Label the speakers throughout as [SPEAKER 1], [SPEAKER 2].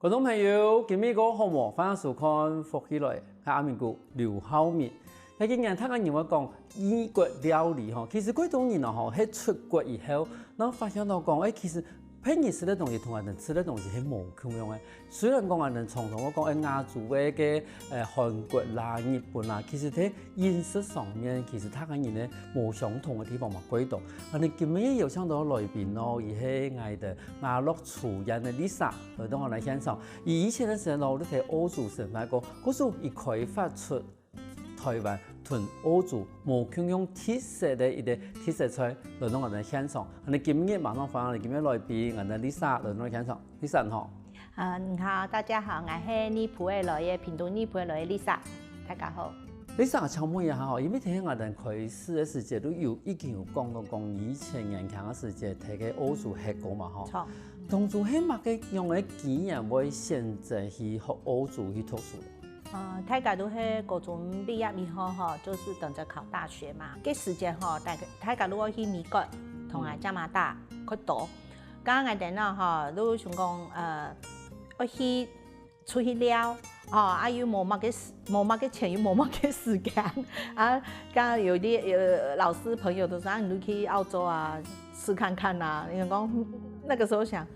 [SPEAKER 1] 观众朋友，今日个好无？欢迎收看福起来，系阿明哥刘浩明。喺今日，他个人话讲异国料理吼，其实贵多人吼，喺出国以后，然后发现到讲，其实平时吃的东西同我们吃的东西係無共樣嘅。雖然講我哋從我講亞洲嘅韓國啦、日本啦，其實喺飲食上面，其實他個人咧冇相同嘅地方嘛，貴到。我哋今日有請到來賓咯，而係我哋亞樂廚人嘅 Lisa 來到我哋現場。而以前嘅時候，我哋睇歐洲神話講，嗰時候一開發出台灣同歐洲無共樣特色嘅一個特色菜來到我哋現場。我哋今日馬上歡迎我哋今日來賓，我哋 Lisa 來到我哋現場。Lisa 你好。
[SPEAKER 2] 你好，大家好，我係尼泊爾來嘅屏東尼泊爾來嘅 Lisa， 大家好。
[SPEAKER 1] Lisa 請問一下吼，因為聽我哋開始嘅時節都已經有講到講以前年輕嘅時節睇嘅歐洲學過嘛吼。錯。當初係乜嘅用嘅經驗會選擇去學歐洲去讀書？
[SPEAKER 2] 大家都係高中畢業以後吼，就是等着考大學嘛。嗰時間吼，大家如果去美國同埋加拿大去讀，咁我哋呢吼都想講我去出去了，又冇乜嘅錢，又冇乜嘅時間，剛有啲老師朋友都說，你去澳洲啊試看看啊。你講那個時候想。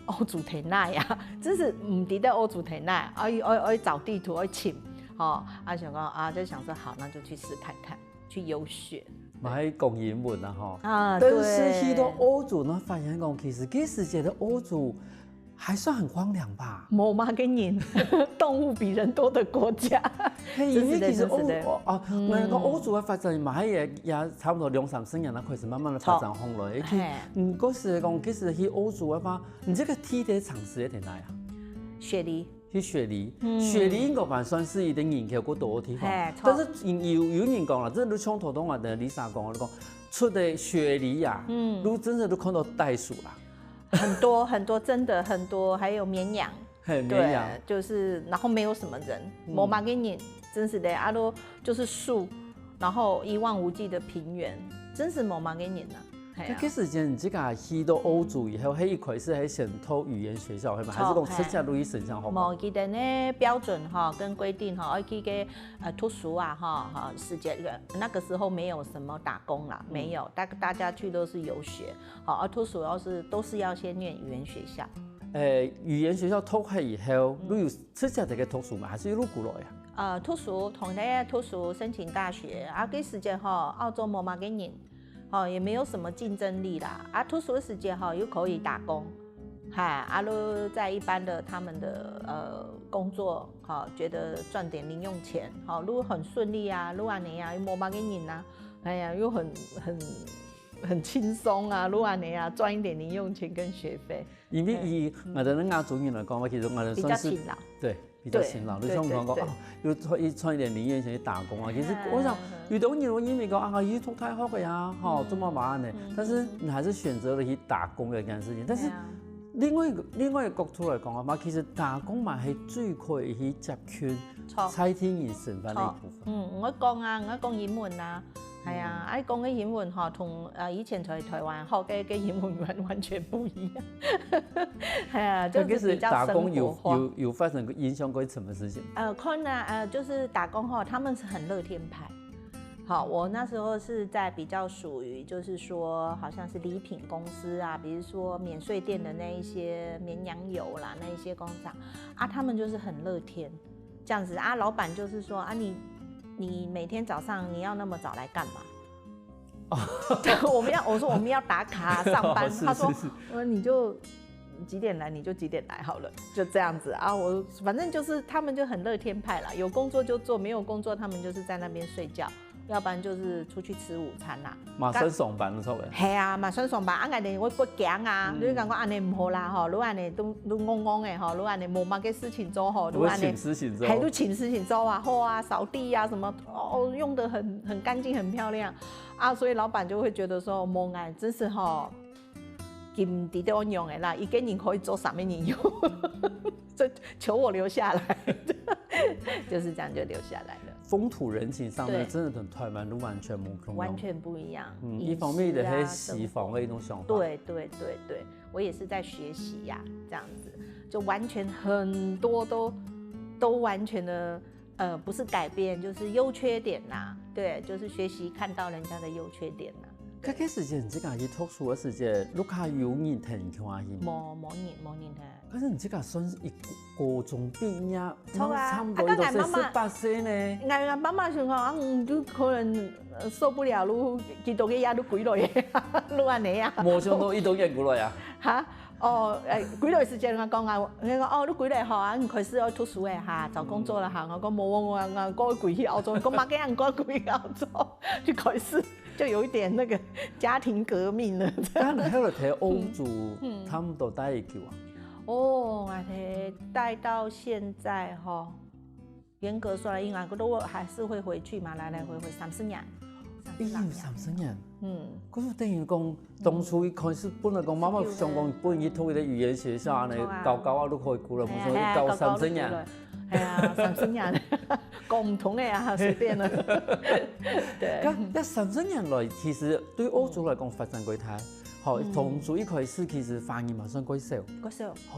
[SPEAKER 2] 歐洲睇耐呀，真是唔記得歐洲睇耐，我找地圖我尋，想講就想說好，那就去試看看，去遊學。
[SPEAKER 1] 咪講英文啦吼，
[SPEAKER 2] 但
[SPEAKER 1] 是去到歐洲呢，發現講其實嗰時節的歐洲還算很荒涼吧？
[SPEAKER 2] 冇乜嘅人，動物比人多的國家。
[SPEAKER 1] 因為其實我講歐洲嘅發展嘛，也差不多2-3年啦，開始慢慢的發展紅來。嗰時講其實去歐洲嘅話，你這個第一場是喺邊啊？
[SPEAKER 2] 雪梨。
[SPEAKER 1] 去雪梨，雪梨應該還算是一點人口過多嘅地方。但是有人講啦，即係你從頭到尾的 Lisa 講，你講出的雪梨呀，你真的都看到袋鼠啦。
[SPEAKER 2] 很多很多，真的很多，還有綿羊，
[SPEAKER 1] 綿羊
[SPEAKER 2] 就是然後沒有什麼人，冇乜嘅人，真是的，都就是樹，然後一望無際的平原，真是冇乜嘅人啊。
[SPEAKER 1] 嗰時間你自己去到歐洲以後，係一開始係先讀語言學校係咪？還是講直接入去省上學？
[SPEAKER 2] 冇記得呢標準哈跟規定哈，要去嘅讀書啊哈時間那個時候沒有什麼打工啦，沒有，大家去都是遊學，好，讀書都是要先念語言學校。
[SPEAKER 1] 語言學校讀開以後，你有直接喺讀書嗎？還是一路過來啊？
[SPEAKER 2] 讀書同咧讀書申請大學，嗰時間哈澳洲冇乜嘅人。也沒有什麼競爭力啦。讀書的時間又可以打工，都在一般的他們的工作，覺得賺點零用錢，如果很順利啊，如果你啊又冇乜嘅人啊，又很輕鬆啊，如果你啊賺一點零用錢跟學費。
[SPEAKER 1] 因為以我哋亞洲人來講，其實我哋算是
[SPEAKER 2] 比較勤勞，
[SPEAKER 1] 對。比較勤勞，你像講要賺一點零用錢去打工啊。其實我想遇到人，我因為講要讀大學嘅呀，這麼麻煩呢。但是你還是選擇了去打工嘅一件事情。但是另外一個角度來講啊嘛，其實打工嘛係最可以去接觸菜天然成分嘅一部分。
[SPEAKER 2] 我講英文啊。係啊，講嘅英文同以前在台灣學嘅英文完全不一樣。係啊，就是比較生活化。
[SPEAKER 1] 有發生影響過什麼事情？
[SPEAKER 2] 困難就是打工他們是很樂天派。好，我那時候是在比較屬於，就是說好像是禮品公司啊，比如說免稅店的那一些綿羊油啦，那一些工廠他們就是很樂天，這樣子老闆就是說你每天早上你要那麼早來幹嘛？我說我們要打卡上班。他說你就幾點來你就幾點來好了，就這樣子我反正就是他們就很樂天派啦，有工作就做，沒有工作他們就是在那邊睡覺，要不然就是出去吃午餐啦。
[SPEAKER 1] 馬上上班了，
[SPEAKER 2] 係啊，馬上上班我哋我不驚啊，你講安尼唔好啦如果安尼都戇戇嘅如果安尼冇乜嘅事情做如果安尼係都請事情做掃地啊什麼用得很乾淨很漂亮所以老闆就會覺得說冇愛真是金地都用的啦，一個人可以做什麼人用，就求我留下來，就是這樣就留下來了。
[SPEAKER 1] 風土人情上面真的同台灣都完全唔同，
[SPEAKER 2] 完全不一樣。
[SPEAKER 1] 一方面的係西方的一種想法。
[SPEAKER 2] 對，我也是在學習呀，這樣子。就完全很多都完全的不是改变，就是优缺点呐，对，就是学习看到人家的优缺点呐。
[SPEAKER 1] 嗰個時間，唔知講去讀書嘅時間，碌下有人聽看去。
[SPEAKER 2] 冇人聽。
[SPEAKER 1] 可是唔知講算一高中畢業，
[SPEAKER 2] 錯啊！
[SPEAKER 1] 差唔多都是18歲呢。
[SPEAKER 2] 我媽媽想講，都可能受不了，你見到嘅嘢都攰落嘢，你安尼啊？
[SPEAKER 1] 冇想到伊都演過來啊！
[SPEAKER 2] 嚇！攰落時間我講啊，你講你攰嚟學啊，開始要讀書嘅嚇，找工作啦嚇。我講冇我攰去澳洲，講乜嘅人講攰去澳洲，就開始。就有一點那個家庭革命了。
[SPEAKER 1] 但係後來睇歐洲，他們都待幾久啊？
[SPEAKER 2] 我睇待到現在哈，嚴格說來，因為我都還是會回去嘛，來回30年。
[SPEAKER 1] 30年。嗰個等於講當初一開始本來講媽媽想講本來讀嗰啲語言學校啊，你教啊都可以過啦，冇所謂教30年。
[SPEAKER 2] 係啊，30年，講唔同嘅啊，隨便啦。對。
[SPEAKER 1] 咁30年來，其實對歐洲來講發展過太好，從最一開始其實反應馬上改少。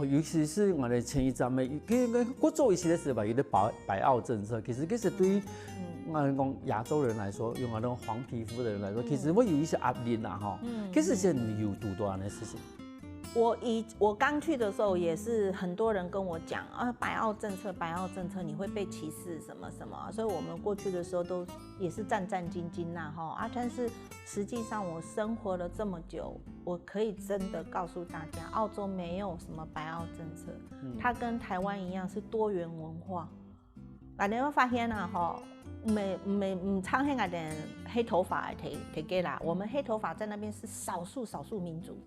[SPEAKER 1] 尤其是我哋前一陣嘅，我做一些嘅時候有啲白澳政策，其實對於我哋講亞洲人來說，用我哋黃皮膚的人來說，其實會有一些壓力啦，哈。其實係你有讀多樣嘅事情。
[SPEAKER 2] 我剛去的時候也是很多人跟我講啊，白澳政策你會被歧視什麼什麼，所以我們過去的時候都也是戰戰兢兢啦哈。但是實際上我生活了這麼久，我可以真的告訴大家，澳洲沒有什麼白澳政策，它跟台灣一樣是多元文化。你會發現啊哈，唔差黑點黑頭髮嘅嘅啦，我們黑頭髮在那邊是少數民族。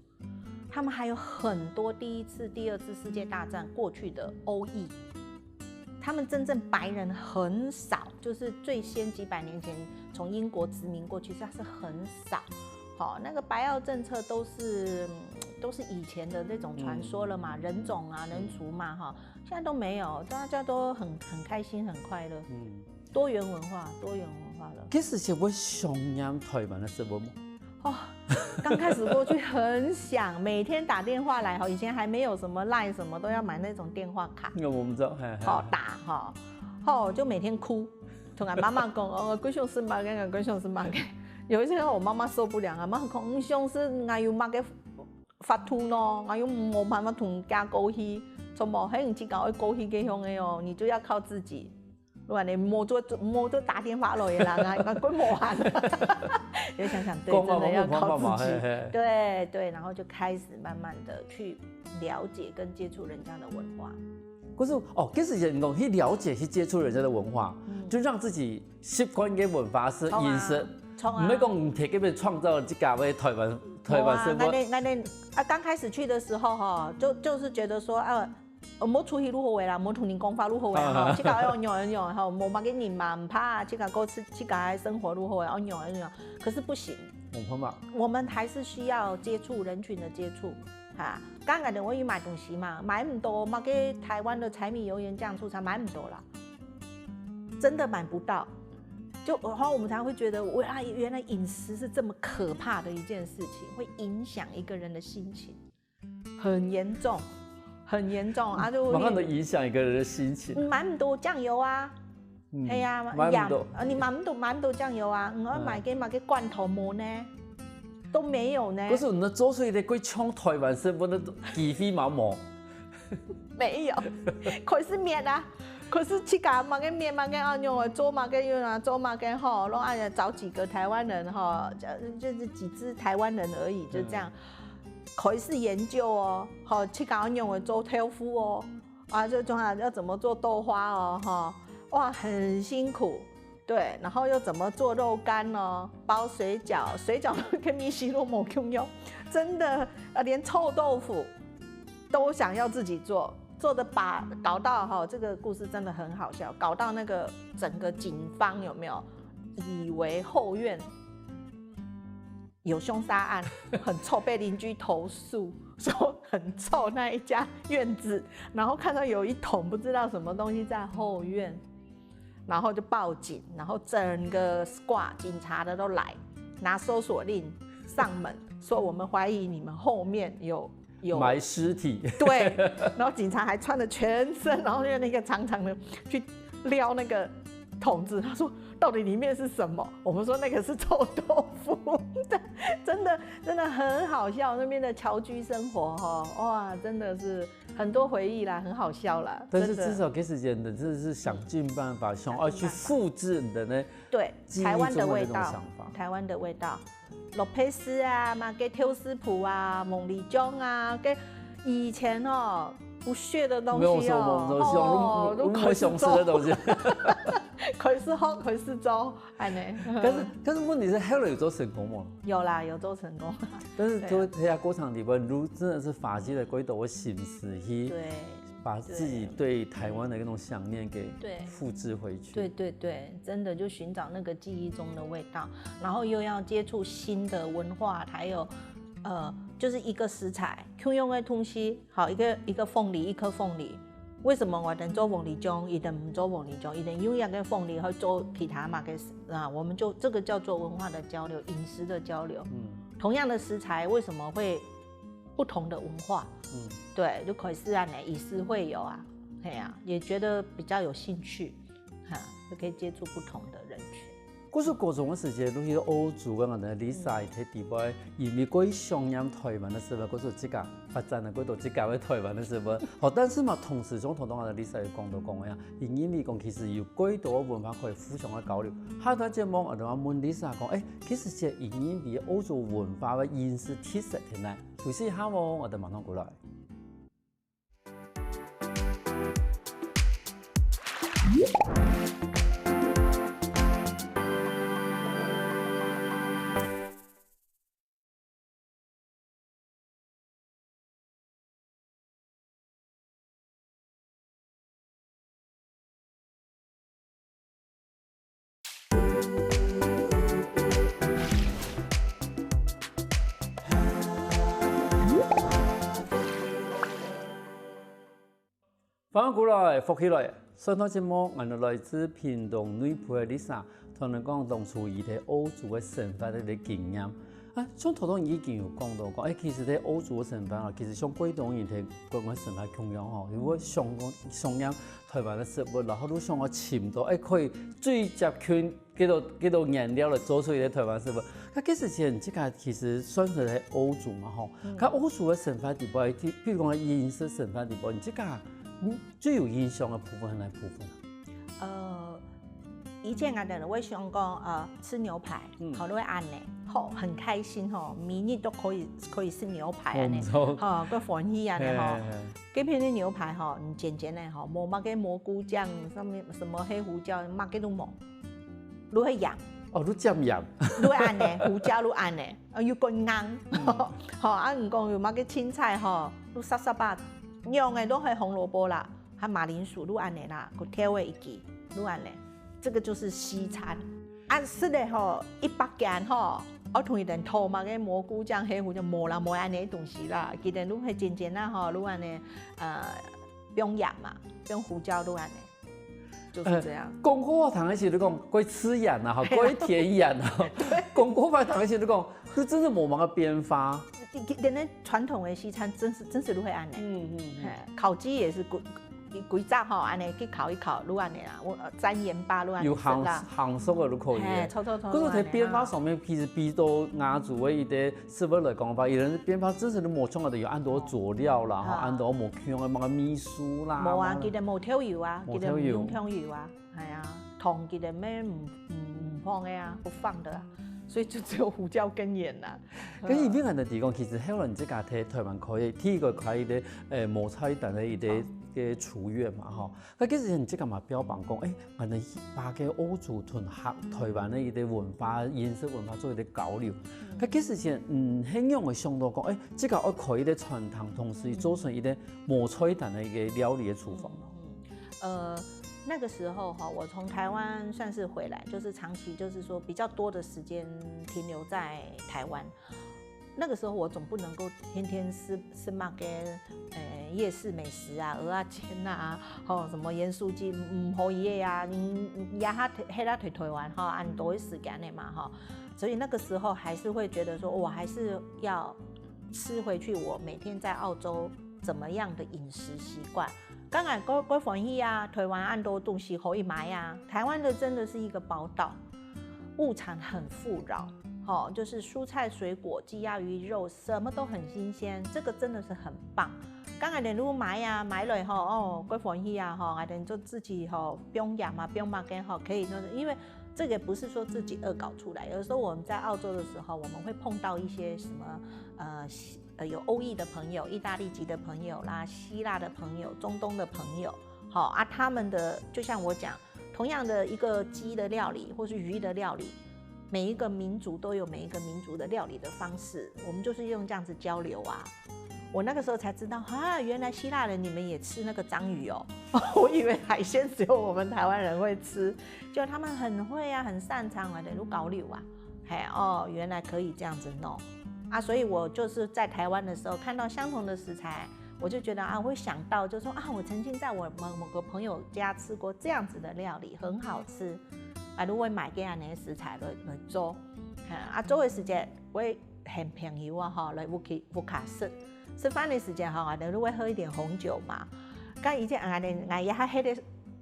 [SPEAKER 2] 他們還有很多第一次、第二次世界大戰過去的歐裔，他們真正白人很少，就是最先幾百年前從英國殖民過去，它是很少。好，那個白澳政策都是以前的那種傳說了嘛，人種啊、人族嘛，哈，現在都沒有，大家都很開心、很快樂。多元文化了。
[SPEAKER 1] 其實是會想念台灣的生活嗎？
[SPEAKER 2] 剛開始過去很想，每天打電話來，以前還沒有什麼 LINE 什麼，都要買那種電話卡。
[SPEAKER 1] 我唔知道，
[SPEAKER 2] 打，就每天哭，同我媽媽講，我想生病，有一次我媽媽受不了，媽媽講，想是我有乜嘅發吐咯，我又冇辦法同家溝通，從冇喺唔知講去溝通嘅樣嘅哦，你就要靠自己。如果你冇做打電話來啦，我冇閒。就想想，對，真的要靠自己。對，然後就開始慢慢的去了解跟接觸人家的文化。
[SPEAKER 1] 可是其實人講去了解、去接觸人家的文化，就讓自己習慣嘅文化是飲食，唔係講唔提嗰邊創造這家嘅台灣生活。
[SPEAKER 2] 我剛開始去的時候就是覺得說冇出去如何話啦，冇同人講話如何話吼，即個要樣，冇乜嘅人嘛，唔怕，即個過去即個生活如何話，要樣，可是不行，我們還是需要接觸人群的接觸，哈，剛才我去買東西嘛，買唔到，買給台灣的柴米油鹽醬醋茶買唔到啦，真的買不到，就然後我們才會覺得，原來飲食是這麼可怕的一件事情，會影響一個人的心情，很嚴重啊！就
[SPEAKER 1] 慢慢的影響一個人的心情。
[SPEAKER 2] 買唔到醬油啊，係啊，你買唔到醬油啊，我買嘅罐頭冇呢，都沒有呢。
[SPEAKER 1] 可是你做出嚟嘅鬼搶台灣生活的幾飛冇？
[SPEAKER 2] 沒有，佢是麵啊，佢是去搞買嘅麵嘛嘅按用做嘛嘅用啊，做嘛嘅吼，然後找幾個台灣人哈，就是幾隻台灣人而已，就這樣。佢是研究哦，好去搞用的做豆腐哦，就要怎麼做豆花哦，哈，哇，很辛苦，對，然後又怎麼做肉乾哦，包水餃跟米西路冇用，真的連臭豆腐都想要自己做的搞到這個故事真的很好笑，搞到那個整個警方有沒有以為後院有兇殺案，很臭，被鄰居投訴說很臭那一家院子，然後看到有一桶不知道什麼東西在後院，然後就報警，然後整個 squad 警察的都來拿搜索令上門，說我們懷疑你們後面有有
[SPEAKER 1] 埋尸体。
[SPEAKER 2] 对，然后警察还穿了全身，然后用那个长长的去撩那个桶子，他说到底里面是什么？我们说那个是臭豆腐，真的很好笑。那边的侨居生活哈，哇，真的是很多回忆啦，很好笑啦。
[SPEAKER 1] 但是至少给时间的，真的是想尽办法，想要去复制你的那
[SPEAKER 2] 对台湾的味道，
[SPEAKER 1] 想法，
[SPEAKER 2] 台湾的味道，洛佩斯啊，嘛给挑斯普啊，梦里江啊，给以前哦不屑的东西
[SPEAKER 1] 哦，都可熊吃的东西，
[SPEAKER 2] 可是好，可是糟，哎呢。
[SPEAKER 1] 可是问题是后来有做成功吗？
[SPEAKER 2] 有啦，有做成功。
[SPEAKER 1] 但是做睇下过程里边，如真的是发迹了几多的心思去，
[SPEAKER 2] 对，
[SPEAKER 1] 把自己对台湾的那种想念给复制回去。
[SPEAKER 2] 对对对，真的就寻找那个记忆中的味道，然后又要接触新的文化，还有就是一个食材，用用的东西，好一个凤梨，一颗凤梨。为什么我能做凤梨糉，一定不做凤梨糉，一定用一个凤梨和做其他嘛啊，我们就这个叫做文化的交流，饮食的交流。同样的食材，为什么会不同的文化？对，就可以是啊，以诗会友啊，哎呀，也觉得比较有兴趣，哈，就可以接触不同的人群。
[SPEAKER 1] 嗰是高中的时间，你去欧洲嘅人哋，你晒睇地位，而咪嗰啲上演台湾的时候，嗰度即個發展啊，嗰度即個喺台灣的時候，好，但是嘛，同時總同當我哋你晒講到講嘅呀，因為講其實有幾多文化可以互相嘅交流。下一節目我哋話問你晒講，其實即係因為歐洲文化嘅飲食特色點咧？休息一下喎，我哋馬上過來。翻過來，復起來。上趟節目，我哋來自屏東內埔嘅 Lisa，同你講當初伊喺歐洲嘅生活嘅啲經驗。像頭先已經有講到過，其實喺歐洲嘅生活啊，其實像廣東人喺國外生活同樣吼，如果上演台灣嘅食物，然後都上個潛到，可以最接近幾多顏料嚟做出嚟嘅台灣食物。其實前即個其實算係喺歐洲嘛吼，歐洲嘅生活地步，譬如講飲食生活地步，你即個最有印象的部分係哪部分？
[SPEAKER 2] 以前我哋會想講吃牛排，好多按呢，好很開心吼，每日都可以吃牛排安尼，哈，個歡喜安尼吼。嗰片啲牛排吼，簡簡的吼，冇乜嘅蘑菇醬，上面什麼黑胡椒，乜嘅都冇，都係鹽。
[SPEAKER 1] 哦，都蘸鹽，
[SPEAKER 2] 都按呢，胡椒都按呢，要乾硬，吼，唔講有乜嘅青菜吼，都濕濕巴。用的都係紅蘿蔔啦，還馬鈴薯都按呢啦，個調味一記都按呢，這個就是西餐。食的吼100件吼，我同伊哋塗嘛嘅蘑菇醬、黑胡椒冇啦，冇按呢東西啦，佢哋都係漸漸啦吼，都按呢不用鹽嘛，不用胡椒都按呢，就是這樣。
[SPEAKER 1] 講過堂嘅時你講，佢吃鹽啊，哈，佢甜鹽啊，講過飯堂嘅時你講，佢真係冇乜嘅變化。
[SPEAKER 2] 連那傳統的西餐真是都會按呢，烤雞也是幾雜吼，按呢去烤一烤，都按呢啦，我沾鹽巴都按呢食啦，
[SPEAKER 1] 鹹熟嘅都可以。
[SPEAKER 2] 錯。
[SPEAKER 1] 嗰個喺變化上面，其實比到亞洲嘅一啲食物來講法，有人變化真係都冇錯，我哋要按到佐料啦，吼，按到冇香嘅乜米酥啦。
[SPEAKER 2] 冇啊，佢哋冇調油啊，佢哋唔用調油啊，係啊，糖佢哋咩唔放嘅啊，不放的啊。所以就只有胡椒跟鹽啦。
[SPEAKER 1] 咁而邊人哋講，其實後來即家喺台灣可以，第一個可以啲無菜單嘅一啲嘅廚藝嘛，吼。咁其實人即個嘛標榜講，我哋把嘅歐洲同台灣嘅一啲文化、飲食文化做一啲交流。咁其實前很容易想到講，即個我可以啲傳統，同時做成一啲無菜單嘅一個料理嘅廚房。
[SPEAKER 2] 那個時候哈，我從台灣算是回來，就是長期就是說比較多的時間停留在台灣。那個時候我總不能夠天天吃嘛個夜市美食啊，蚵仔煎啊，吼什麼鹽酥雞唔可以啊，也下喺啦台灣哈，按多時間的嘛哈，所以那個時候還是會覺得說，我還是要吃回去我每天在澳洲怎么样的饮食习惯。当然，我欢喜啊，台湾按多东西可以买啊。台湾的真的是一个宝岛，物产很富饶，就是蔬菜、水果、鸡鸭鱼肉，什么都很新鲜，这个真的是很棒。刚才如果买啊，买了我欢喜啊就自己不用养嘛，不用嘛跟可以就是因为。这个不是说自己恶搞出来，有时候我们在澳洲的时候，我们会碰到一些什么有欧裔的朋友、意大利籍的朋友啦、希腊的朋友、中东的朋友，他们的就像我讲，同样的一个鸡的料理或是鱼的料理，每一个民族都有每一个民族的料理的方式，我们就是用这样子交流啊。我那个时候才知道原来希腊人你们也吃那个章鱼哦，我以为海鲜只有我们台湾人会吃，就他们很会啊，很擅长啊，如搞柳啊，原来可以这样子弄啊，所以我就是在台湾的时候看到相同的食材，我就觉得我会想到就说我曾经在我某个朋友家吃过这样子的料理，很好吃，如果买这样的食材来做，做的时间我很便宜来乌卡吃饭的时间如果喝一点红酒嘛，刚以前俺也还的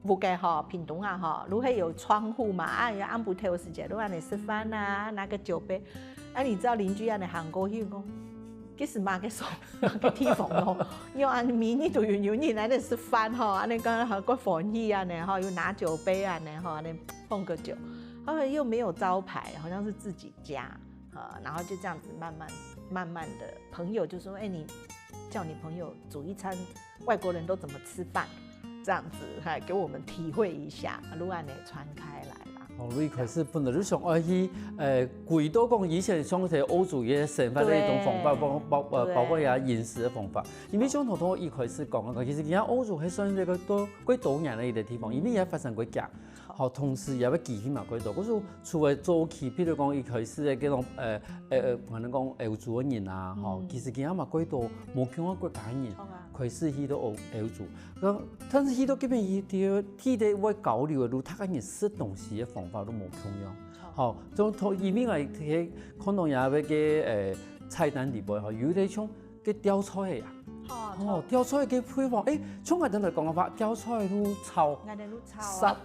[SPEAKER 2] 附近屏东如果有窗户嘛按不透时间，如果你吃饭啊拿个酒杯，你知道邻居行过去讲，几时嘛个手个地方因为明年都有人来吃饭你讲个欢喜又拿酒杯碰个酒，又没有招牌，好像是自己家。然后就这样子慢慢的，朋友就说：“你叫你朋友煮一餐，外国人都怎么吃饭？这样子给我们体会一下，如安的传开来啦。”
[SPEAKER 1] 你开始本来就想爱去贵多讲以前想是欧洲嘅生活的一种方法，包括呀饮食的方法。因为像头一开始讲其实而家欧洲係算一個多年的一個地方，因為也發生過假。同時也要記起嘛，嗰度。嗰時除了早期，譬如講一開始嘅嗰種可能講歐洲嘅人啊，其實而家嘛嗰度冇其他國家人開始去到歐洲。但是去到嗰邊去到會交流嘅路，他個人食東西嘅方法都冇同樣。從移民嚟睇，可能也會嘅菜單裡邊有啲像嘅吊菜嘅呀。吊菜嘅配方，從我哋嚟講嘅話，吊菜都臭，濕，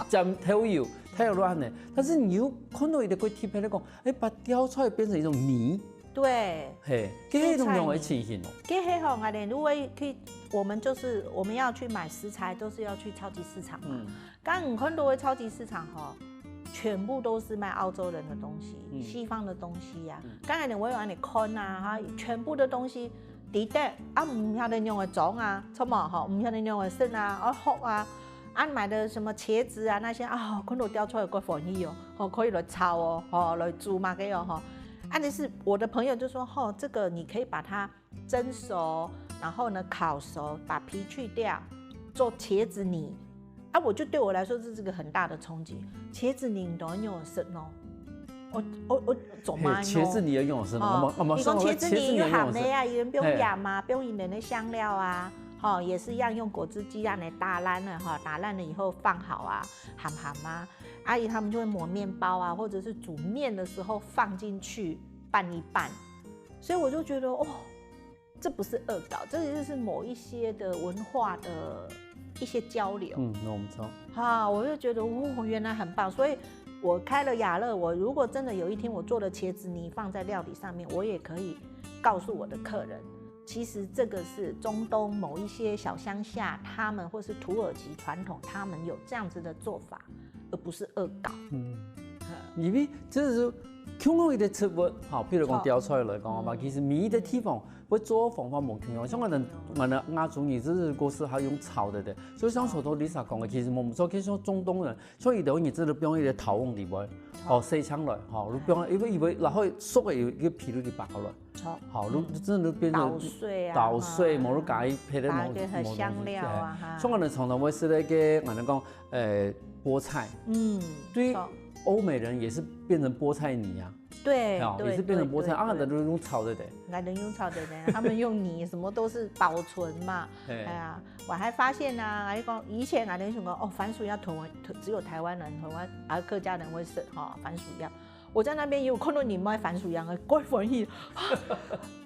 [SPEAKER 1] 浸調油，睇到安尼。但是你又看到一個貼片嚟講，把吊菜變成一種泥，
[SPEAKER 2] 對，
[SPEAKER 1] 這種樣嘅情形哦。
[SPEAKER 2] 這我哋如果去，我們要去買食材，都是要去超級市場嘛。剛你看到嘅超級市場全部都是賣澳洲人的東西，西方的東西呀。剛才我有讓你看啊，全部的東西。地底唔曉得用嘅種啊，錯嘛唔曉得用嘅色啊，殼啊，買的什麼茄子啊那些看到雕出來個歡喜可以來炒來煮嘛嘅但是我的朋友就說這個你可以把它蒸熟，然後呢烤熟，把皮去掉，做茄子泥我就對我來說這是個很大的衝擊，茄子泥都用嘅色我做乜
[SPEAKER 1] 茄子泥要用什麼？
[SPEAKER 2] 你講茄子泥有鹹的呀，有人不用鹽啊，不用一點的香料啊，也是一樣用果汁機讓你打爛了打爛了以後放好啊，鹹啊，阿姨他們就會抹麵包啊，或者是煮麵的時候放進去拌一拌，所以我就覺得這不是惡搞，這就是某一些的文化的一些交流。
[SPEAKER 1] 那我們知
[SPEAKER 2] 道。我就覺得原來很棒，所以。我開了雅樂，我如果真的有一天我做了茄子泥放在料理上面，我也可以告訴我的客人，其實這個是中東某一些小鄉下，他們或是土耳其傳統，他們有這樣子的做法，而不是惡搞。
[SPEAKER 1] 因為就是香港嘅食物，譬如講吊菜嚟講嘛，其實每一個地方會做方法冇同樣。像我哋亞洲人，就是嗰時係用炒的，所以像頭頭 Lisa 講嘅，其實冇唔錯。其實像中東人，像伊哋人真係用一個頭往裡邊，西槍來，你不用因為然後熟嘅一個皮都拔落來，你真係變成搗碎，冇得解配得冇
[SPEAKER 2] 香料啊。
[SPEAKER 1] 像我哋常常會食那個我哋講菠菜，對。歐美人也是變成菠菜泥啊，
[SPEAKER 2] 對，
[SPEAKER 1] 也是變成菠菜，都是用炒的，
[SPEAKER 2] 用炒的，他們用泥，什麼都是保存嘛。我還發現啊，以前想講番薯要只有台灣人、客家人會食番薯葉。我在那邊有看到你賣番薯葉，怪歡喜。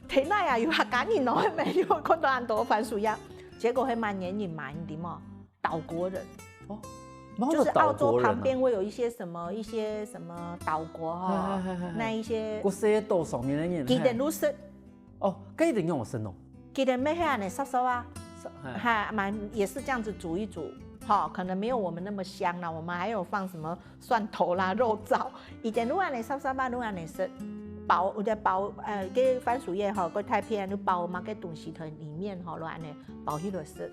[SPEAKER 2] 天哪呀，有客家人哦，没有看到很多番薯鸭，结果还蛮年人买的嘛，岛国人
[SPEAKER 1] 哦，
[SPEAKER 2] 就是澳洲旁边会有一些什么岛国哈，那一些
[SPEAKER 1] 个西岛上面的人，
[SPEAKER 2] 佢哋都識
[SPEAKER 1] 哦，佢一定用生哦，
[SPEAKER 2] 佢哋咩係嚟濕啊，还蛮也是这样子煮一煮。好，可能没有我们那么香啦，我们还有放什么蒜头啦、肉燥，一点都安尼沙沙巴都安尼是包，有点包个番薯叶哈，个太片都包嘛，个东西头里面哈，乱呢包起来是，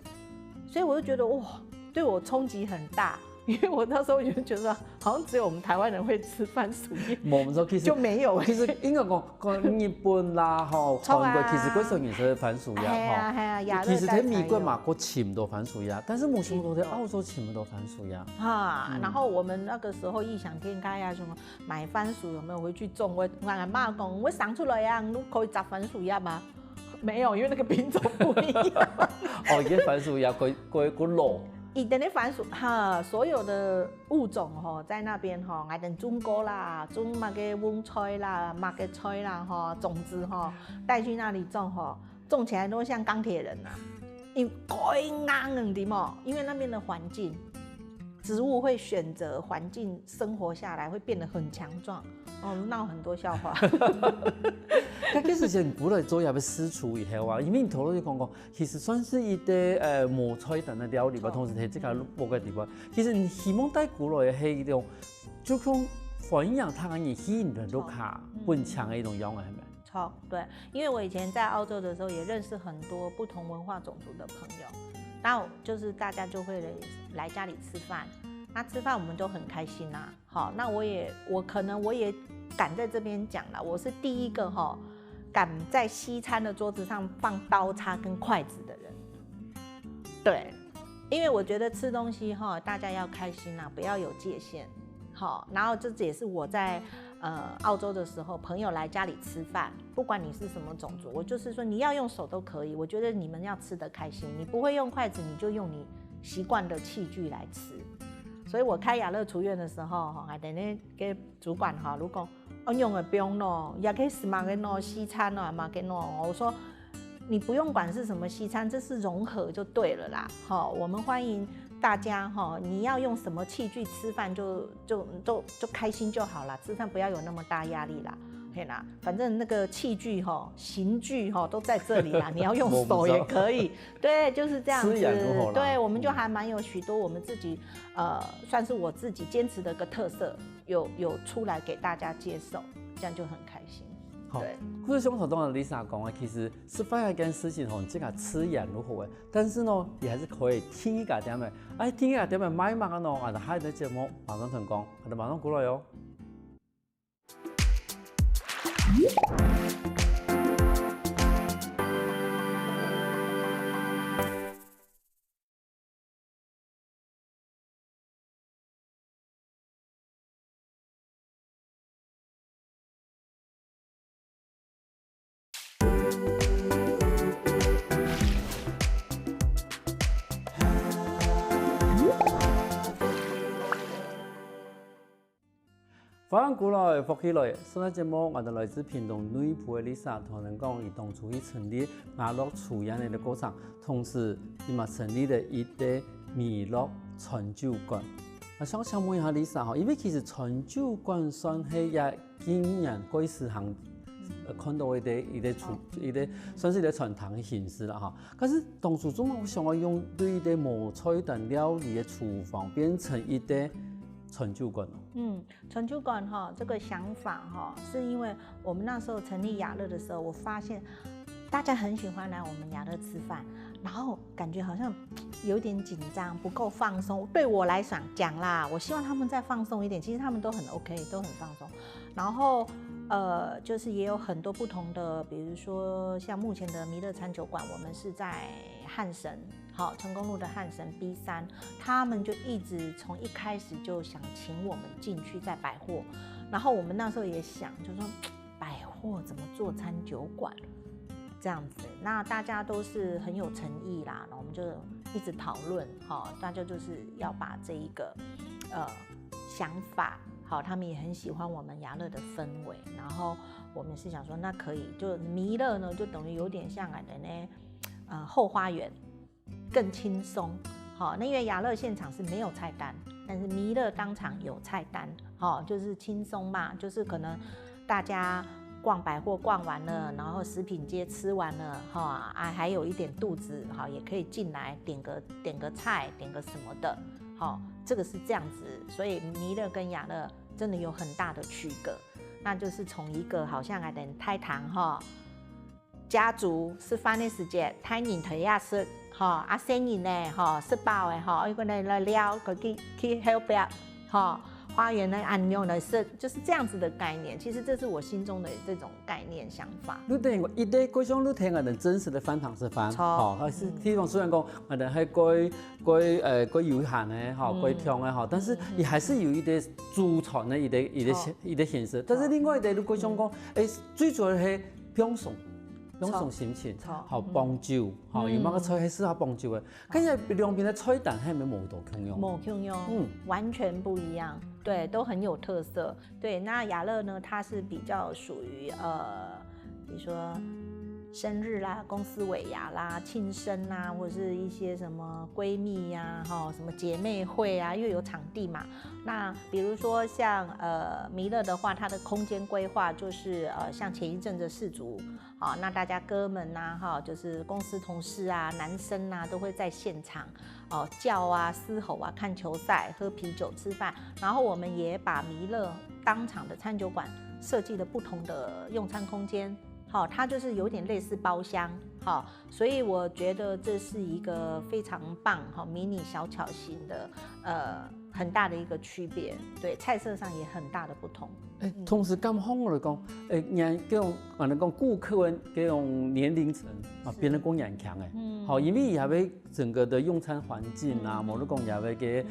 [SPEAKER 2] 所以我就觉得哇，对我冲击很大。因为我那时候就觉得，好像只有我们台湾人会吃番薯叶，
[SPEAKER 1] 冇咁其實
[SPEAKER 2] 就沒有。
[SPEAKER 1] 其實應該講日本啦，嗬，韓國其實嗰時候也是番薯鴨，嗬。其實喺美國嘛，個潛到番薯鴨，但是冇想到在澳洲潛唔到番薯鴨。
[SPEAKER 2] 然後我們那個時候異想天開啊，什麼買番薯有沒有回去種？我阿媽講，我生出來呀，你可以摘番薯葉嗎？沒有，因為那個品種不一樣。
[SPEAKER 1] 哦，而家番薯葉佢老。
[SPEAKER 2] 以前的番薯哈，所有的物种哈，在那边哈，我哋種過啦，種乜嘅溫菜啦、乜嘅菜啦哈，種子哈帶去那裡種哈，種起來都像鋼鐵人啊，因為該硬的嘛，因為那邊的環境，植物會選擇環境生活下來，會變得很強壯。哦，鬧很多笑話。
[SPEAKER 1] 其實前古來做入去私廚以後啊，因為你頭先講過，其實算是一啲無菜等嘅料理吧，同時係即個冇嘅地方。其實你希望帶古來係一種，就講分享他嘅嘢，吸引人都卡本強嘅一種樣係咪？
[SPEAKER 2] 錯，對，因為我以前在澳洲的時候，也認識很多不同文化種族的朋友，然後就是大家就會來家裡吃飯。那吃飯我們都很開心啦，好，那我可能我也敢在這邊講啦，我是第一個哈敢在西餐的桌子上放刀叉跟筷子的人，對，因為我覺得吃東西哈大家要開心啦，不要有界限，好，然後這也是我在澳洲的時候，朋友來家裡吃飯，不管你是什麼種族，我就是說你要用手都可以，我覺得你們要吃得開心，你不會用筷子，你就用你習慣的器具來吃。所以我開雅樂廚院的時候，我哋呢個主管哈，如果我用的不用咯，也可以是嘛個咯西餐啊嘛個咯，我說你不用管是什麼西餐，這是融合就對了啦。好，我們歡迎大家哈，你要用什麼器具吃飯就開心就好啦，吃飯不要有那麼大壓力啦。嘿啦，反正那個器具哈、刑具哈都在這裡啦，你要用手也可以，對，就是這樣子。對，我們就還蠻有許多我們自己算是我自己堅持的一個特色，有出來給大家接受，這樣就很開心。對，
[SPEAKER 1] 好似像頭先 Lisa 講啊，其實吃飯一件事情吼，即個吃也如何嘅，但是呢，也還是可以聽一個點嘅，聽一個點嘅買乜嘅呢？我哋下一個節目馬上同講，我哋馬上過來喲。翻過來，復起來，上一節目我哋來自屏東內埔嘅 Lisa 同人講，佢當初去成立雅樂廚園嘅過程，同時佢嘛成立咗一個美樂餐酒館。我想問一下 Lisa 嚇，因為其實餐酒館算係一經驗貴市行看到一個算是一個傳統嘅形式啦嚇。但是當初中我想要用對一個無菜單料理嘅廚房變成一個餐酒館。
[SPEAKER 2] 餐酒館哈，這個想法哈，是因為我們那時候成立雅樂的時候，我發現大家很喜歡來我們雅樂吃飯，然後感覺好像有點緊張，不夠放鬆。對我來講啦，我希望他們再放鬆一點，其實他們都很 OK， 都很放鬆。然後就是也有很多不同的，比如說像目前的彌樂餐酒館，我們是在漢神。好，成功路的漢神 B3，他們就一直從一開始就想請我們進去在百貨，然後我們那時候也想，就說百貨怎麼做餐酒館這樣子，那大家都是很有誠意啦，然後我們就一直討論，大家就是要把這一個想法好，他们也很喜欢我们雅乐的氛围，然后我们是想说，那可以就弥勒呢，就等于有点像俺的呢，后花园更轻松。好，那因为雅乐现场是没有菜单，但是弥勒当场有菜单，好，就是轻松嘛，就是可能大家逛百货逛完了，然后食品街吃完了，哈还有一点肚子，好，也可以进来点个菜，点个什么的，好，这个是这样子，所以弥勒跟雅乐真的有很大的区隔，那就是从一个好像台糖哈家族吃饭的时间，台人睇下食。生人呢，吃饱的一个来撩，去后边，花园的按钮呢是就是这样子的概念。其实这是我心中的这种概念想法。
[SPEAKER 1] 你等于一代过上你听人真实的翻糖是翻，还是地方虽然讲我们还过有限的过强的但是也还是有一点祖传的一个形式。但是另外一代你过上讲，最主要是享受。用种心情，好帮助，好有某个菜系适合帮助的。跟住两边的菜单係咪冇多共用？
[SPEAKER 2] 冇共用，完全不一样，对，都很有特色。对，那雅乐呢，它是比较属于比如说生日啦、公司尾牙啦、庆生啦，或者是一些什么闺蜜呀、什么姐妹会啊，又有场地嘛。那比如说像弥勒的话，它的空间规划就是像前一阵的世足，那大家哥们呐，就是公司同事啊、男生啊，都会在现场叫啊、嘶吼啊、看球赛、喝啤酒、吃饭。然后我们也把弥勒当场的餐酒馆设计了不同的用餐空间。它就是有点类似包厢，所以我觉得这是一个非常棒，迷你小巧型的，很大的一个区别，对，菜色上也很大的不同。
[SPEAKER 1] 同时咁好来讲，人嗰種我哋講顧客嘅嗰種年齡層變得講人強好，因為也要整個的用餐環境啊，無論講也要嘅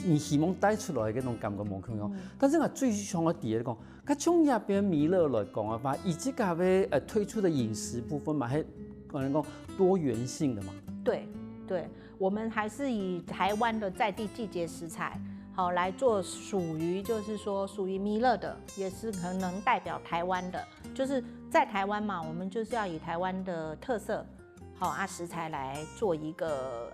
[SPEAKER 1] 你希望帶出來嘅嗰種感覺冇同樣。但是我最想嘅第一講，佢從入邊彌勒來講嘅話，以及佢嘅推出的飲食部分嘛，係我哋講多元性的嘛。
[SPEAKER 2] 對，我們還是以台灣的在地季節食材。來做屬於就是說屬於彌勒的，也是可能代表台灣的，就是在台灣嘛，我們就是要以台灣的特色，食材來做一個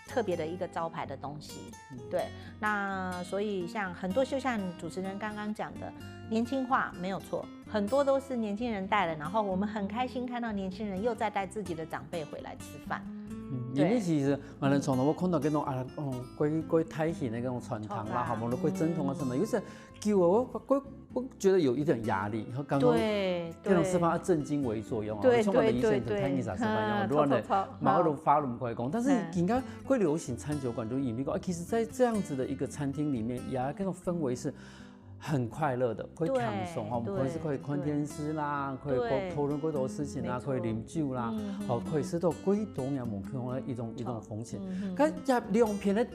[SPEAKER 2] 特別的一個招牌的東西，對，那所以像很多就像主持人剛剛講的，年輕化沒有錯，很多都是年輕人帶的，然後我們很開心看到年輕人又再帶自己的長輩回來吃飯。
[SPEAKER 1] 因為其實我哋從頭我看到嗰種歸泰型的嗰種傳統啦，無論歸正統啊什麼，有時叫我覺得有一點壓力，然後感覺嗰種吃法正襟危坐用啊，從我哋以前就睇二十四分用，如果你某一種法律唔可以講，但是而家會流行餐酒館就隱秘講，其實在這樣子的一個餐廳裡面，也嗰種氛圍是很快樂的，可以放鬆哈，可以看電視啦，可以討論幾多事情啦，可以飲酒啦，可以吃到幾多樣唔同嘅一種風情。咁入兩片咧，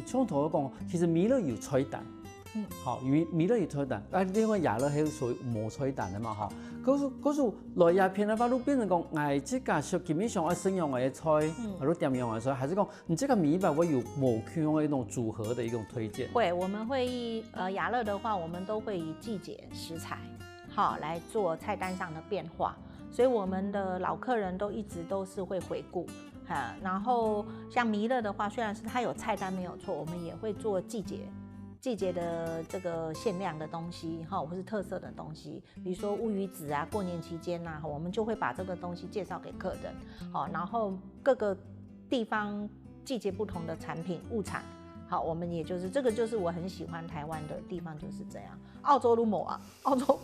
[SPEAKER 1] 從頭講，其實彌勒有菜單，好，彌勒有菜單，另外雅樂係屬於冇菜單嘅嘛，哈。嗰時來入片嘅話，都變成講，我即個食基本上我生用嘅菜，或者點樣嘅菜，還是講你這個米吧會有某樣嘅一種組合的一種推薦。
[SPEAKER 2] 會，我們會以雅樂的話，我們都會以季節食材，來做菜單上的變化，所以我們的老客人都一直都是會回顧。然後像彌勒的話，雖然是它有菜單沒有錯，我們也會做季節的這個限量的東西，或是特色的東西，比如說烏魚子啊，過年期間啊，我們就會把這個東西介紹給客人，然後各個地方季節不同的產品物產，好，我們也就是這個就是我很喜歡台灣的地方就是這樣。澳洲都冇啊，澳洲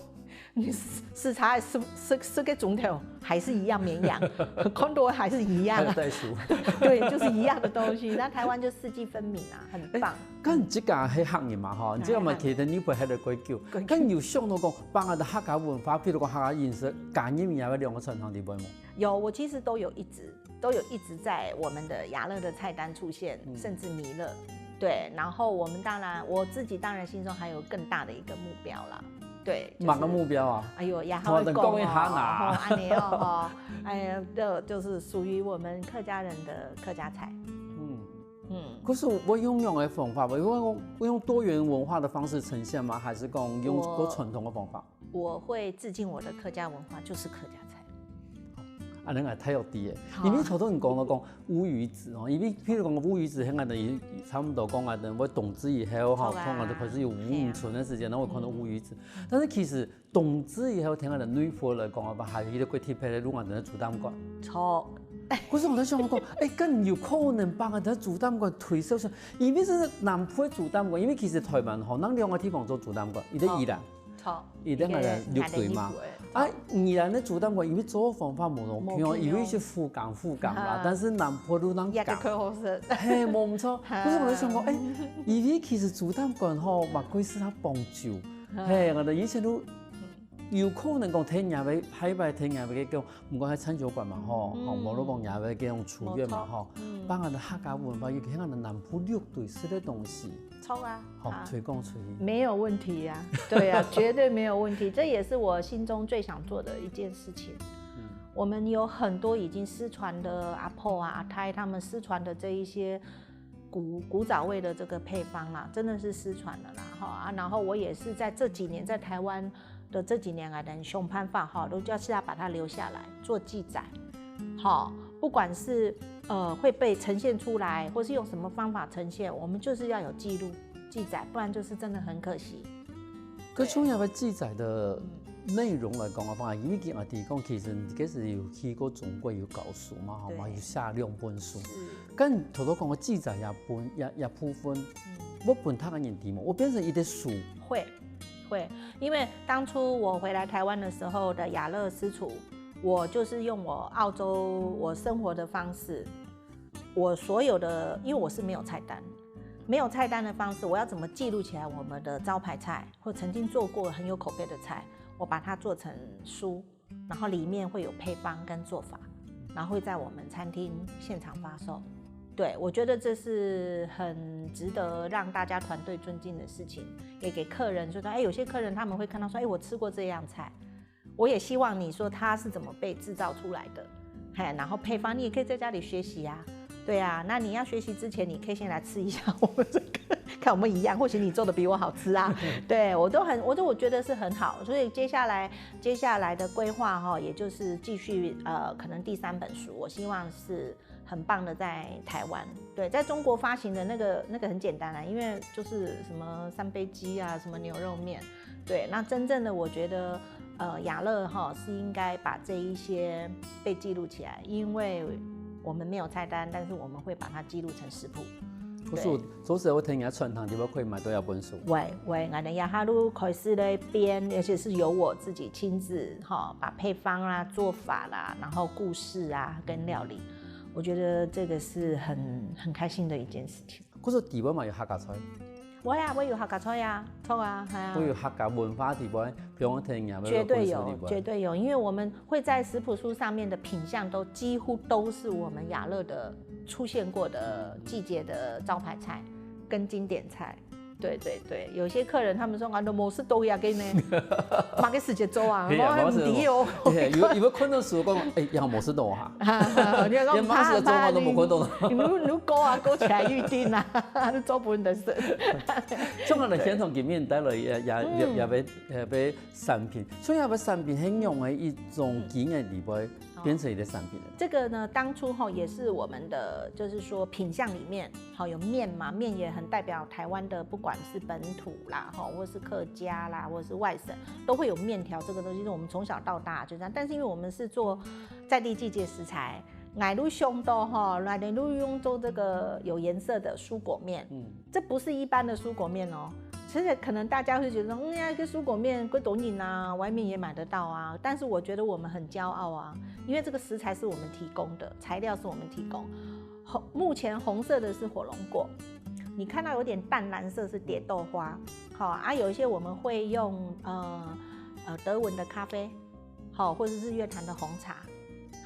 [SPEAKER 2] 你食材吃個總頭還是一樣綿羊，看多還是一樣啊，
[SPEAKER 1] 袋鼠，
[SPEAKER 2] 對，就是一樣的東西。那台灣就四季分明啊，很棒。
[SPEAKER 1] 咁唔知㗎係客人嘛嗬，唔知係咪其實呢輩喺度鬼叫，咁要想到講幫我哋客家文化，譬如講客家飲食，揀一面有兩個傳統地位冇？
[SPEAKER 2] 有，我其實都有一直在我們的雅樂的菜單出現，甚至彌勒。對，然後我自己當然心中還有更大的一個目標啦。對，
[SPEAKER 1] 哪個目標啊？
[SPEAKER 2] 哎呦，也好講一下啦，安尼哦，哎呀，就是屬於我們客家人的客家菜。
[SPEAKER 1] 可是我用的方法，我用多元文化的方式呈现吗？还是讲用我传统的方法？
[SPEAKER 2] 我会致敬我的客家文化，就是客家菜。
[SPEAKER 1] 啊，恁个太有啲嘅，因为头头你讲到讲乌鱼子哦，因为譬如讲乌鱼子，现在等差不多讲啊，等我冬至以后哈，通常就开始有五春的时间，然后我看到乌鱼子。但是其实冬至以后，听下人女婆来讲啊，把下迄个骨铁皮咧，撸下等主担管。
[SPEAKER 2] 错。
[SPEAKER 1] 可是我在想讲，更有可能把个主担管推销上，因为是南部的主担管，因为其实台湾吼，咱两个地方做主担管，伊在宜兰。伊在个六队嘛，啊，宜兰的主担管因为做方法无同样，以为是副岗啦，但是南部都能讲，嘿，冇错。可是我在想讲，因为其实主担管吼，嘛贵是他帮助，嘿，我哋以前都有可能讲听廿位，海外听廿位叫，唔管喺餐酒馆嘛吼，无论讲廿位叫用厨院嘛吼，把我的客家文化，尤其我的南部六队式的东西。
[SPEAKER 2] 冲啊！
[SPEAKER 1] 好，推广出去
[SPEAKER 2] 没有问题呀，对呀，绝对没有问题。这也是我心中最想做的一件事情。我们有很多已经失传的阿婆啊、阿太他们失传的这一些古早味的这个配方啦，真的是失传了啦哈。然后我也是在这几年在台湾的这几年啊，等熊潘法哈，都就是要把它留下来做记载，好，不管是。会被呈现出来，或是用什么方法呈现，我们就是要有记录、记载，不然就是真的很可惜。
[SPEAKER 1] 佢从入去记载的内容来讲啊，因为佢阿弟讲，其实佢是有去过中国有教书嘛，好嘛，有下2本书。跟头头讲嘅记载也部分，我本他嘅人题目，我变成一啲书。
[SPEAKER 2] 会，因为当初我回来台湾的时候的雅乐私厨。我就是用我澳洲我生活的方式，我所有的，因为我是没有菜单的方式，我要怎么记录起来我们的招牌菜，或曾经做过很有口碑的菜，我把它做成书，然后里面会有配方跟做法，然后会在我们餐厅现场发售。对，我觉得这是很值得让大家团队尊敬的事情，也给客人说，有些客人他们会看到说，我吃过这样菜。我也希望你说它是怎么被制造出来的，然后配方你也可以在家里学习啊，对啊，那你要学习之前，你可以先来吃一下我们这个，看我们一样，或许你做的比我好吃啊，对我觉得是很好，所以接下来的规划哈，也就是继续可能第3本书，我希望是很棒的在台湾，对，在中国发行的那个很简单啊，因为就是什么3杯鸡啊，什么牛肉面，对，那真正的我觉得。雅乐哈是应该把这一些被记录起来，因为我们没有菜单，但是我们会把它记录成食谱。
[SPEAKER 1] 可是做时我听人家传堂，你要可以买都要本书。
[SPEAKER 2] 喂，我哋雅哈路开始咧编，而且是由我自己亲自把配方啦、做法啦，然后故事啊跟料理，我觉得这个是很开心的一件事情。
[SPEAKER 1] 可是台湾嘛有客家菜。
[SPEAKER 2] 我有客家菜呀，错啊，系啊。
[SPEAKER 1] 我有客家文化地方，比如听人
[SPEAKER 2] 绝对有，因为我们会在食谱书上面的品项几乎都是我们雅乐的出现过的季节的招牌菜跟经典菜。对，有些客人他们说都冇食到呀，给呢，马给世界做啊，我唔知哦。
[SPEAKER 1] 如果看到书讲，又冇食到哈，
[SPEAKER 2] 你講
[SPEAKER 1] 馬事做我都冇看到。
[SPEAKER 2] 你勾起來預定啊，你做本的事。
[SPEAKER 1] 中國的傳統裡面帶來也俾產品，所以也俾產品係用喺一種經驗裡邊變成一個產品。
[SPEAKER 2] 這個呢，當初也是我們的，就是說品項裡面有麵嘛，麵也很代表台灣的，不管是本土啦，或是客家啦，或是外省，都會有麵條這個東西，是我們從小到大就這樣。但是因為我們是做在地季節食材，愛路凶多哈，來的路用做這個有顏色的蔬果麵，這不是一般的蔬果麵哦。其實可能大家會覺得，一個蔬果麵貴多銀啊，外面也買得到啊。但是我覺得我們很驕傲啊，因為這個食材是我們提供的，材料是我們提供。目前紅色的是火龍果，你看到有點淡藍色是蝶豆花，好啊，有一些我們會用德文的咖啡，好，或者是月潭的紅茶，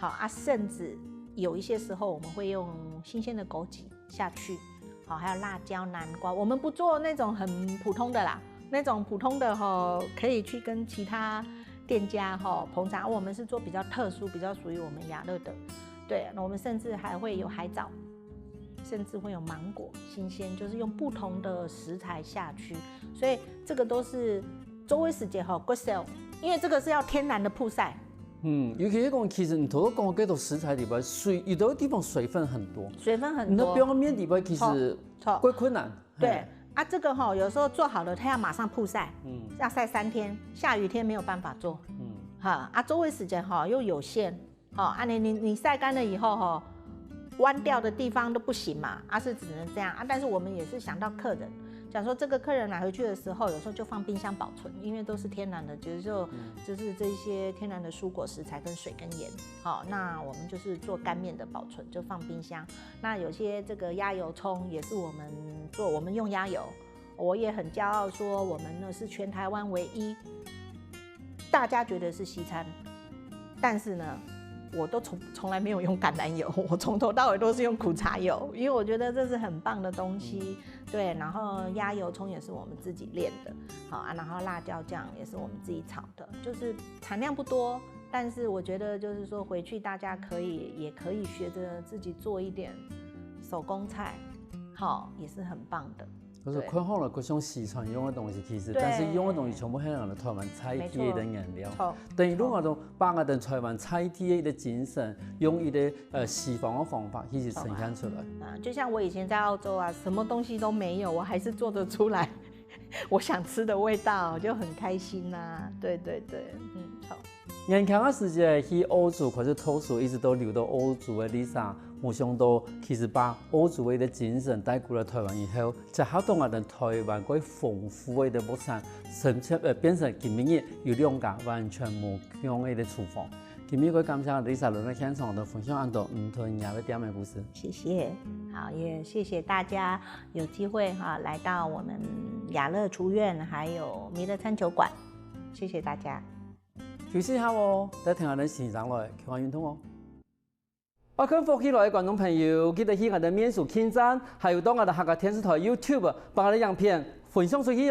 [SPEAKER 2] 好啊，甚至有一些時候我們會用新鮮的枸杞下去。好，還有辣椒、南瓜，我們不做那種很普通的啦，那種普通的可以去跟其他店家捧場，我們是做比較特殊、比較屬於我們雅樂的。對，那我們甚至還會有海藻，甚至会有芒果新鲜，就是用不同的食材下去，所以这个都是周围时间哈 good sell， 因为这个是要天然的曝晒。
[SPEAKER 1] 尤其是讲，其实你头先讲这种食材里边水，有的地方水分很多，
[SPEAKER 2] 水分很多，
[SPEAKER 1] 你的表面里边其实会困难。
[SPEAKER 2] 对啊，这个有时候做好了，它要马上曝晒，要晒3天，下雨天没有办法做，周围时间又有限，你晒干了以后弯掉的地方都不行嘛，是只能这样但是我们也是想到客人。假说这个客人拿回去的时候，有时候就放冰箱保存，因为都是天然的，就是这些天然的蔬果食材跟水跟盐。那我们就是做干面的保存，就放冰箱。那有些这个鸭油葱也是我们做，我们用鸭油，我也很骄傲说我们呢是全台湾唯一，大家觉得是西餐，但是呢。我都从来没有用橄榄油，我从头到尾都是用苦茶油，因为我觉得这是很棒的东西。对，然后鸭油葱也是我们自己炼的，然后辣椒酱也是我们自己炒的，就是产量不多，但是我觉得就是说回去大家也可以学着自己做一点手工菜，也是很棒的。
[SPEAKER 1] 可是看好了各种西餐用的东西，其实但是用的东西全部是人的台湾菜地的原料。等于如果说把我们台湾菜地的精神，用一个西方的方法，一起呈现出来。
[SPEAKER 2] 就像我以前在澳洲什么东西都没有，我还是做得出来我想吃的味道，就很开心对，好。
[SPEAKER 1] 年轻的时节去欧洲或者投诉，一直都留到欧洲的历史。互相都其实把欧洲的精神带过来台湾以后，就好多我哋台湾嗰丰富的物产，甚至变成今日有2家完全无样的厨房。今日我感谢Lisa来到现场的分享很多唔同亚的店的故事。
[SPEAKER 2] 谢谢，好，也谢谢大家有机会来到我们雅乐厨院还有弥勒餐酒馆，谢谢大家。
[SPEAKER 1] 休息一下再听下你欣赏来去看运动我跟福起来的观众朋友，记得去我的面书网站，还有到我的客家电视台 YouTube 把我的影片分享出去